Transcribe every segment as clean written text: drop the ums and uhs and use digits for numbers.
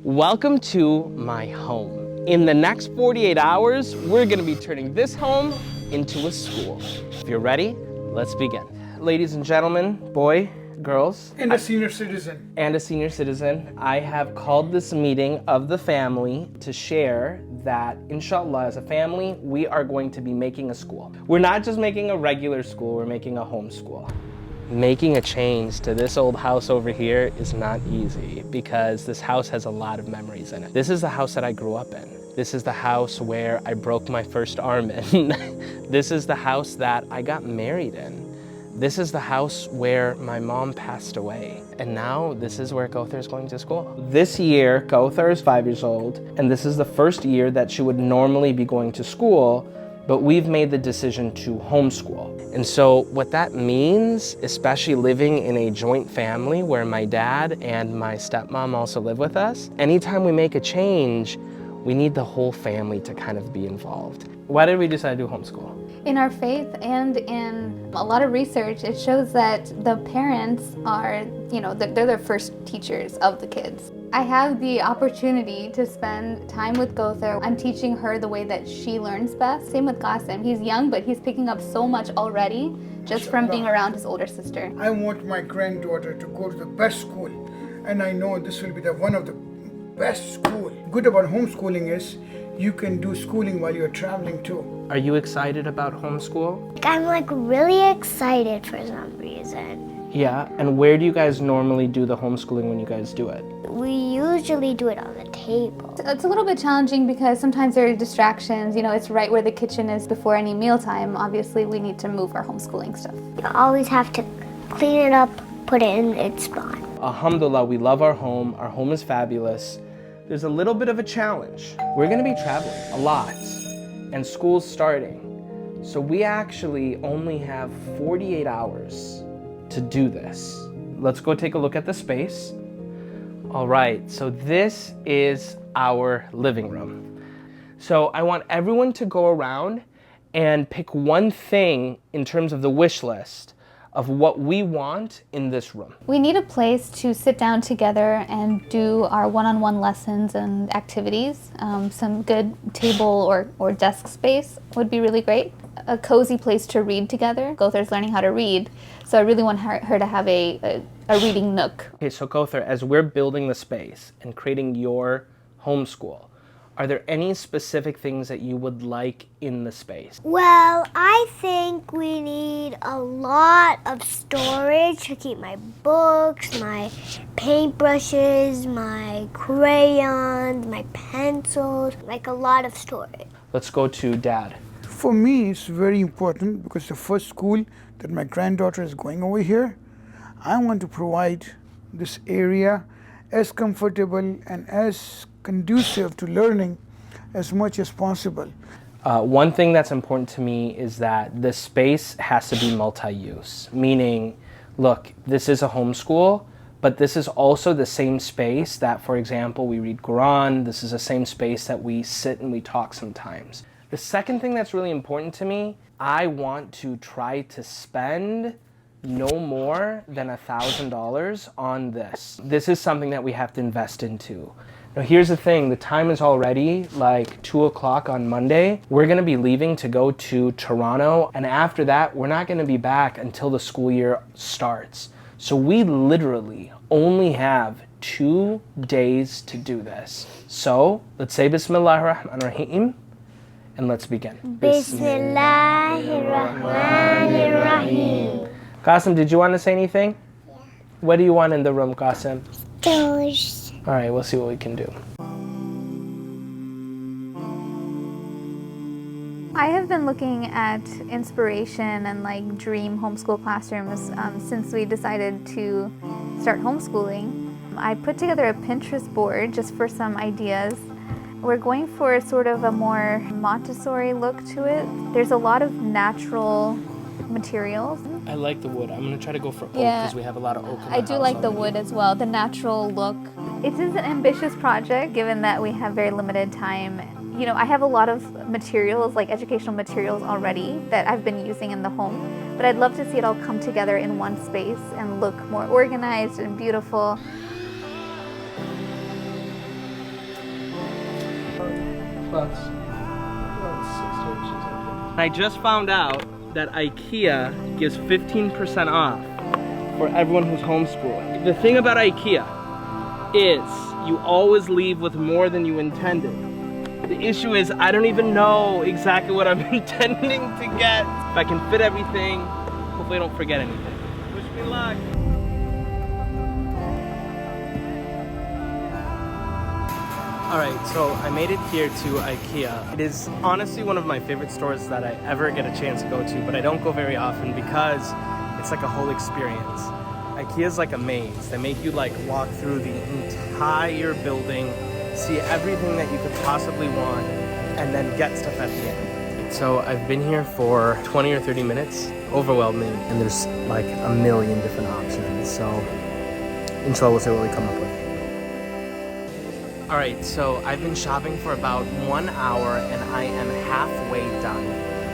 Welcome to my home. In the next 48 hours, we're gonna be turning this home into a school. If you're ready, let's begin. Ladies and gentlemen, boy, girls. And a senior citizen. And a senior citizen. I have called this meeting of the family to share that, inshallah, as a family, we are going to be making a school. We're not just making a regular school, we're making a homeschool. Making a change to this old house over here is not easy because this house has a lot of memories in it. This is the house that I grew up in. This is the house where I broke my first arm in. This is the house that I got married in. This is the house where my mom passed away. And now this is where Kauthar is going to school. This year, Kauthar is 5 years old, and this is the first year that she would normally be going to school, but we've made the decision to homeschool. And so what that means, especially living in a joint family where my dad and my stepmom also live with us, anytime we make a change, we need the whole family to kind of be involved. Why did we decide to do homeschool? In our faith and in a lot of research, it shows that the parents are, they're the first teachers of the kids. I have the opportunity to spend time with Kauthar. I'm teaching her the way that she learns best. Same with Qasim. He's young, but he's picking up so much already just from being around his older sister. I want my granddaughter to go to the best school, and I know this will be one of the best school. Good about homeschooling is you can do schooling while you're traveling too. Are you excited about homeschool? I'm really excited for some reason. Yeah, and where do you guys normally do the homeschooling when you guys do it? We usually do it on the table. It's a little bit challenging because sometimes there are distractions. It's right where the kitchen is before any mealtime. Obviously, we need to move our homeschooling stuff. You always have to clean it up, put it in its spot. Alhamdulillah, we love our home. Our home is fabulous. There's a little bit of a challenge. We're gonna be traveling a lot, and school's starting. So we actually only have 48 hours to do this. Let's go take a look at the space. All right, so this is our living room. So I want everyone to go around and pick one thing in terms of the wish list of what we want in this room. We need a place to sit down together and do our one-on-one lessons and activities. Some good table or desk space would be really great. A cozy place to read together. Kauthar's learning how to read, so I really want her to have a reading nook. Okay, so Kauthar, as we're building the space and creating your homeschool, are there any specific things that you would like in the space? Well, I think we need a lot of storage to keep my books, my paintbrushes, my crayons, my pencils, like a lot of storage. Let's go to Dad. For me, it's very important because the first school that my granddaughter is going over here, I want to provide this area as comfortable and as conducive to learning as much as possible. One thing that's important to me is that the space has to be multi-use, meaning, look, this is a homeschool, but this is also the same space that, for example, we read Quran. This is the same space that we sit and we talk sometimes. The second thing that's really important to me, I want to try to spend no more than $1,000 on this. This is something that we have to invest into. Now here's the thing, the time is already like 2 o'clock on Monday. We're gonna be leaving to go to Toronto, and after that, we're not gonna be back until the school year starts. So we literally only have 2 days to do this. So let's say Bismillah ar-Rahman ar-Rahim, and let's begin. Bismillahirrahmanirrahim. Qasim, did you want to say anything? Yeah. What do you want in the room, Qasim? Doors. All right, we'll see what we can do. I have been looking at inspiration and dream homeschool classrooms since we decided to start homeschooling. I put together a Pinterest board just for some ideas. We're going for sort of a more Montessori look to it. There's a lot of natural materials. I like the wood. I'm gonna try to go for oak because we have a lot of oak in I do like the wood as well, the natural look. It is an ambitious project given that we have very limited time. I have a lot of materials, like educational materials already that I've been using in the home, but I'd love to see it all come together in one space and look more organized and beautiful. About 6 inches. I just found out that IKEA gives 15% off for everyone who's homeschooling. The thing about IKEA is you always leave with more than you intended. The issue is I don't even know exactly what I'm intending to get. If I can fit everything, hopefully I don't forget anything. Wish me luck. Alright, so I made it here to IKEA. It is honestly one of my favorite stores that I ever get a chance to go to, but I don't go very often because it's like a whole experience. IKEA is like a maze. They make you like walk through the entire building, see everything that you could possibly want, and then get stuff at the end. So I've been here for 20 or 30 minutes, overwhelming, and there's like a million different options. So inshallah we'll see what we come up with. Alright, so I've been shopping for about 1 hour and I am halfway done.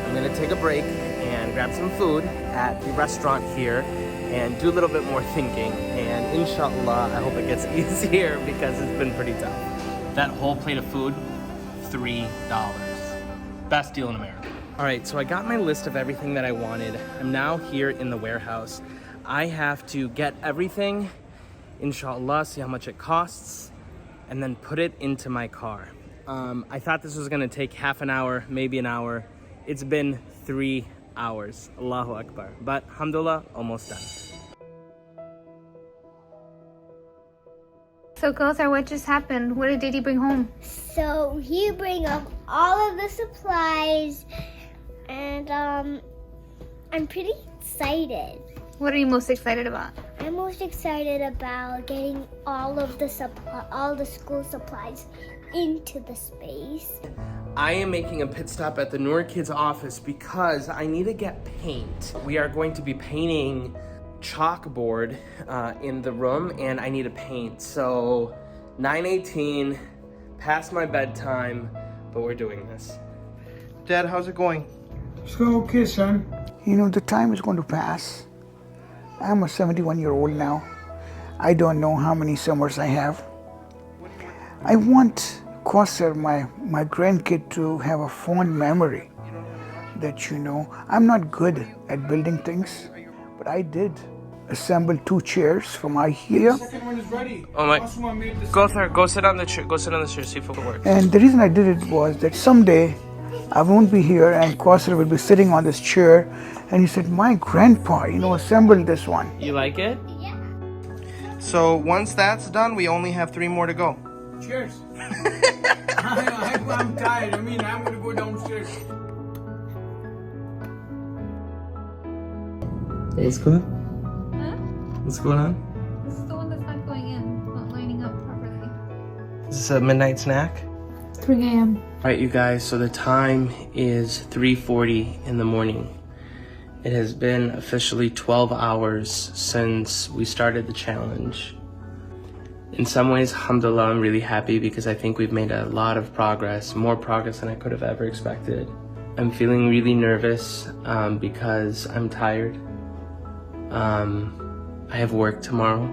I'm gonna take a break and grab some food at the restaurant here and do a little bit more thinking, and inshallah I hope it gets easier because it's been pretty tough. That whole plate of food, $3. Best deal in America. Alright, so I got my list of everything that I wanted. I'm now here in the warehouse. I have to get everything, inshallah, see how much it costs, and then put it into my car. I thought this was gonna take half an hour, maybe an hour. It's been 3 hours, Allahu Akbar. But alhamdulillah, almost done. So Kothar, what just happened? What did Didi bring home? So he bring up all of the supplies, and I'm pretty excited. What are you most excited about? I'm most excited about getting all the school supplies into the space. I am making a pit stop at the Noor Kids office because I need to get paint. We are going to be painting chalkboard in the room, and I need to paint. So 9:18, past my bedtime, but we're doing this. Dad, how's it going? So, okay, son. You know, the time is going to pass. I'm a 71-year-old now. I don't know how many summers I have. I want Kausar, my grandkid, to have a fond memory that, you know, I'm not good at building things, but I did assemble 2 chairs from IKEA. The second one is ready. Oh my! Go sit on the chair. Go sit on the chair. See if it works. And the reason I did it was that someday I won't be here and Kausar will be sitting on this chair, and he said, "My grandpa, you know, assembled this one." You like it? Yeah. So once that's done, we only have 3 more to go. Cheers. I'm tired. I mean, I'm going to go downstairs. What's good? Huh? What's going on? This is the one that's not going in, not lining up properly. Is this a midnight snack? 3 a.m. Alright, you guys, so the time is 3:40 in the morning. It has been officially 12 hours since we started the challenge. In some ways, alhamdulillah, I'm really happy because I think we've made a lot of progress, more progress than I could have ever expected. I'm feeling really nervous because I'm tired. I have work tomorrow.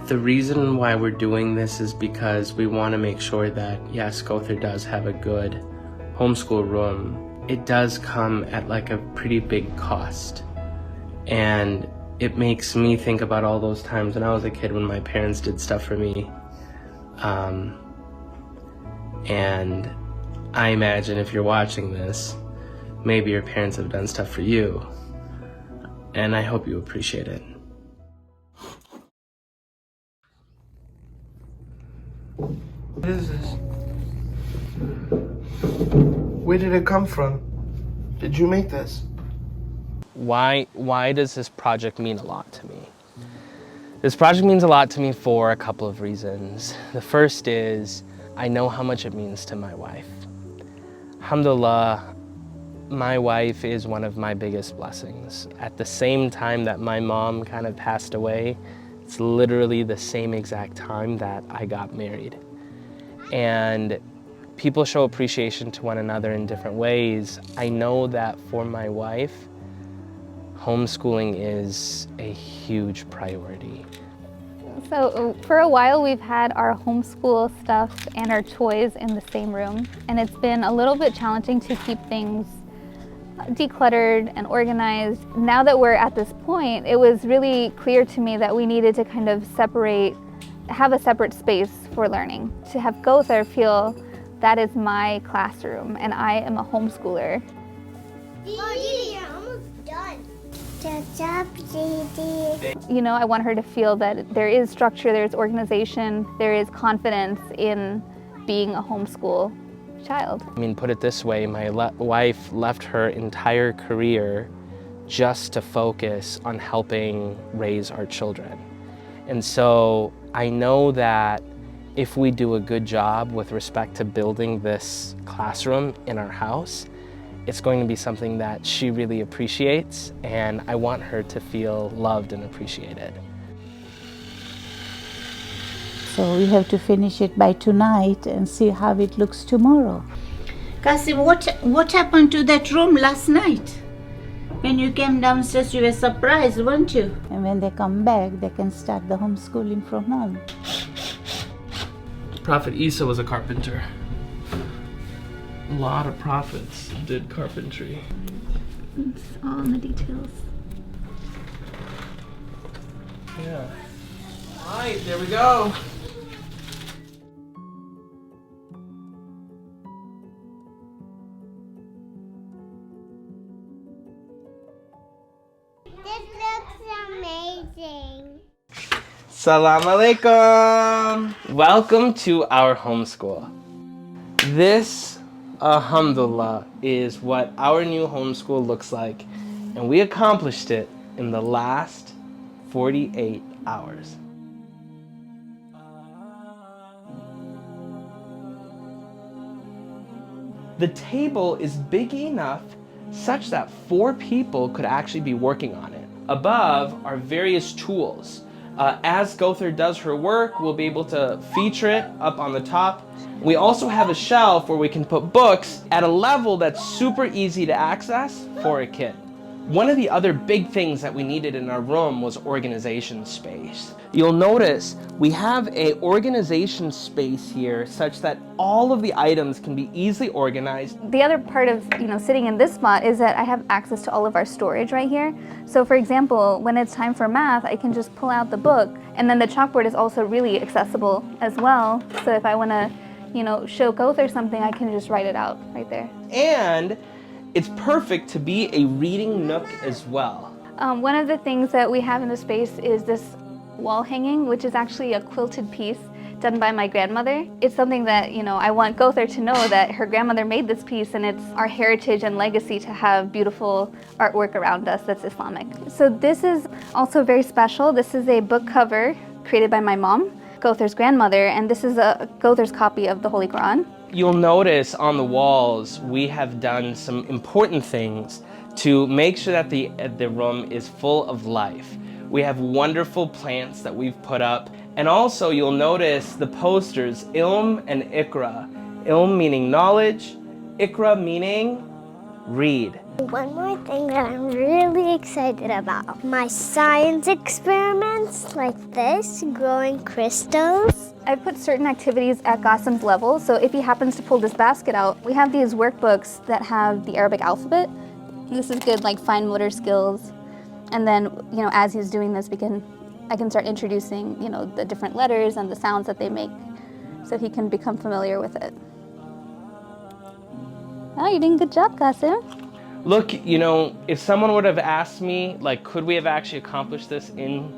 The reason why we're doing this is because we want to make sure that, yes, Kothar does have a good homeschool room. It does come at like a pretty big cost. And it makes me think about all those times when I was a kid when my parents did stuff for me. And I imagine if you're watching this, maybe your parents have done stuff for you. And I hope you appreciate it. What is this? Where did it come from? Did you make this? Why does this project mean a lot to me? This project means a lot to me for a couple of reasons. The first is I know how much it means to my wife. Alhamdulillah, my wife is one of my biggest blessings. At the same time that my mom kind of passed away, it's literally the same exact time that I got married. And people show appreciation to one another in different ways. I know that for my wife, homeschooling is a huge priority. So for a while we've had our homeschool stuff and our toys in the same room, and it's been a little bit challenging to keep things decluttered and organized. Now that we're at this point, it was really clear to me that we needed to kind of have a separate space for learning. To have Gother feel that is my classroom and I am a homeschooler. Didi, you're almost done. Good job, Didi. You know, I want her to feel that there is structure, there's organization, there is confidence in being a homeschool child. I mean, put it this way, my wife left her entire career just to focus on helping raise our children. And so I know that if we do a good job with respect to building this classroom in our house, it's going to be something that she really appreciates, and I want her to feel loved and appreciated. So we have to finish it by tonight and see how it looks tomorrow. Kasim, what happened to that room last night? When you came downstairs, you were surprised, weren't you? And when they come back, they can start the homeschooling from home. Prophet Isa was a carpenter. A lot of prophets did carpentry. It's all in the details. Yeah. All right, there we go. This looks amazing. Salam alaikum. Welcome to our homeschool. This, alhamdulillah, is what our new homeschool looks like, and we accomplished it in the last 48 hours. The table is big enough such that 4 people could actually be working on it. Above are various tools. As Gother does her work, we'll be able to feature it up on the top. We also have a shelf where we can put books at a level that's super easy to access for a kid. One of the other big things that we needed in our room was organization space. You'll notice we have an organization space here such that all of the items can be easily organized. The other part of, sitting in this spot is that I have access to all of our storage right here. So for example, when it's time for math, I can just pull out the book, and then the chalkboard is also really accessible as well. So if I want to, show Gother something, I can just write it out right there. And it's perfect to be a reading nook as well. One of the things that we have in the space is this wall hanging, which is actually a quilted piece done by my grandmother. It's something that, I want Gother to know that her grandmother made this piece, and it's our heritage and legacy to have beautiful artwork around us that's Islamic. So this is also very special. This is a book cover created by my mom, Gother's grandmother, and this is Gother's copy of the Holy Quran. You'll notice on the walls we have done some important things to make sure that the room is full of life. We have wonderful plants that we've put up, and also you'll notice the posters, Ilm and Iqra. Ilm meaning knowledge, Iqra meaning read. One more thing that I'm really excited about. My science experiments like this, growing crystals. I put certain activities at Qasim's level, so if he happens to pull this basket out, we have these workbooks that have the Arabic alphabet. This is good, like fine motor skills. And then, as he's doing this, I can start introducing, the different letters and the sounds that they make, so he can become familiar with it. Oh, you're doing a good job, Qasim. Look, if someone would have asked me, could we have actually accomplished this in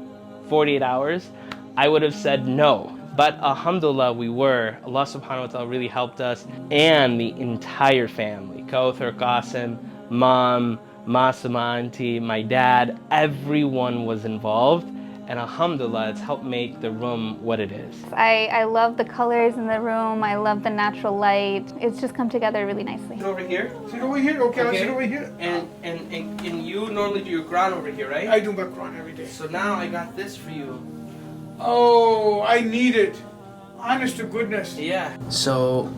48 hours, I would have said no. But alhamdulillah, we were. Allah subhanahu wa ta'ala really helped us, and the entire family. Gother, Qasim, Mom, Masuma auntie, my dad, everyone was involved. And alhamdulillah, it's helped make the room what it is. I love the colors in the room. I love the natural light. It's just come together really nicely. Sit over here. Sit over here, okay, I'll sit over here. And you normally do your Quran over here, right? I do my Quran every day. So now I got this for you. Oh, I need it. Honest to goodness. Yeah. So,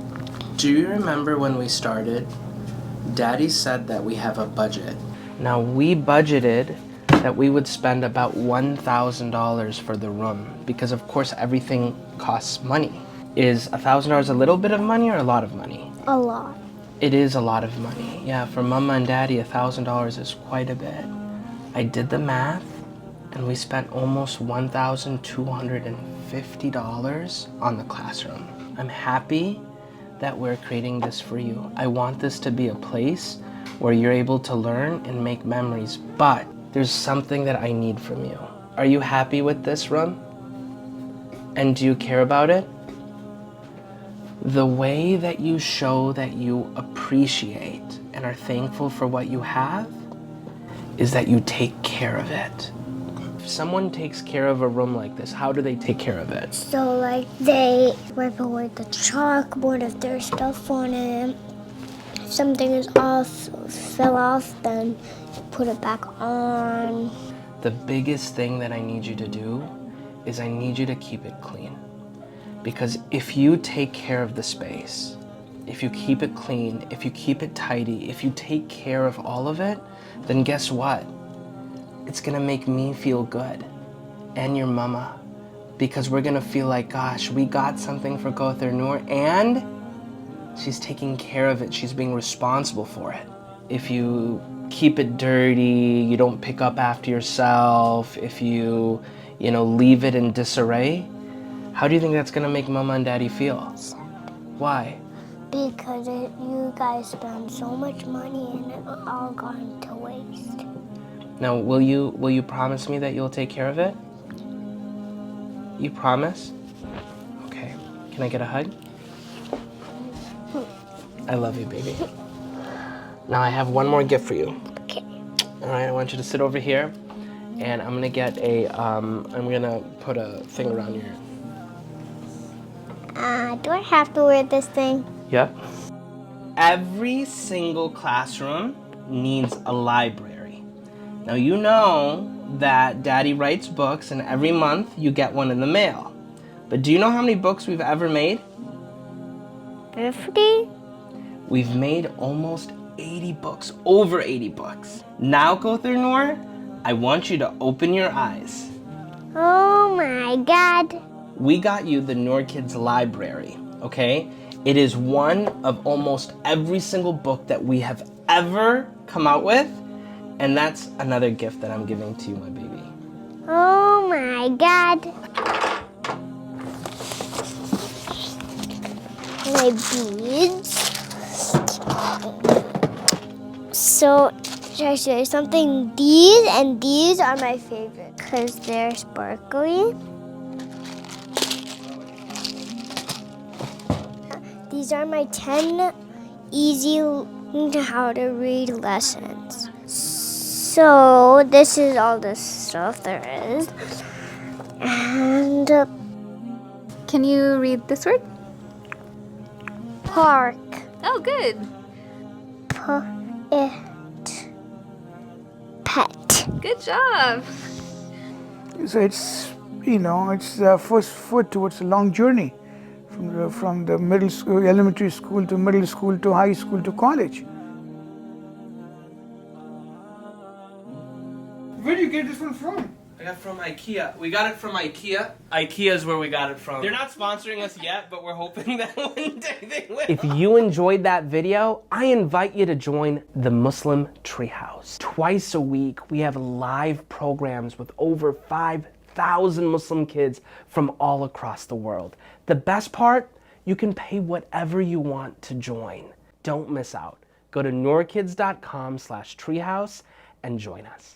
do you remember when we started? Daddy said that we have a budget. Now we budgeted that we would spend about $1,000 for the room, because of course everything costs money. Is $1,000 a little bit of money or a lot of money? A lot. It is a lot of money. Yeah, for Mama and Daddy, $1,000 is quite a bit. I did the math, and we spent almost $1,250 on the classroom. I'm happy that we're creating this for you. I want this to be a place where you're able to learn and make memories, but there's something that I need from you. Are you happy with this room? And do you care about it? The way that you show that you appreciate and are thankful for what you have is that you take care of it. If someone takes care of a room like this, how do they take care of it? So like they wipe away the chalkboard if there's stuff on it. If something is off, fell off, then put it back on. The biggest thing that I need you to do is I need you to keep it clean. Because if you take care of the space, if you keep it clean, if you keep it tidy, if you take care of all of it, then guess what? It's gonna make me feel good, and your mama, because we're gonna feel like, gosh, we got something for Kauthar Noor, and she's taking care of it, she's being responsible for it. If you keep it dirty, you don't pick up after yourself, if you leave it in disarray, how do you think that's gonna make Mama and Daddy feel? Sad. Why? Because you guys spend so much money and it all gone to waste. Now, will you promise me that you'll take care of it? You promise? Okay. Can I get a hug? I love you, baby. Now I have one more gift for you. Okay. All right, I want you to sit over here, and I'm gonna get I'm gonna put a thing around your. Do I have to wear this thing? Yep. Every single classroom needs a library. Now you know that Daddy writes books and every month you get one in the mail. But do you know how many books we've ever made? 50? We've made almost 80 books, over 80 books. Now, Kauthar Noor, I want you to open your eyes. Oh my God. We got you the Noor Kids Library, okay? It is one of almost every single book that we have ever come out with, and that's another gift that I'm giving to you, my baby. Oh my God. My beads. So, should I show you something? These and these are my favorite because they're sparkly. These are my 10 easy how to read lessons. So this is all the stuff there is. And Can you read this word? park. Oh, good. Pet. Good job. So it's the first foot towards a long journey from the middle school, elementary school to middle school to high school to college. Where do you get this one from? I got it from IKEA. We got it from IKEA. IKEA is where we got it from. They're not sponsoring us yet, but we're hoping that one day they will. If you enjoyed that video, I invite you to join the Muslim Treehouse. Twice a week, we have live programs with over 5,000 Muslim kids from all across the world. The best part, you can pay whatever you want to join. Don't miss out. Go to noorkids.com/treehouse and join us.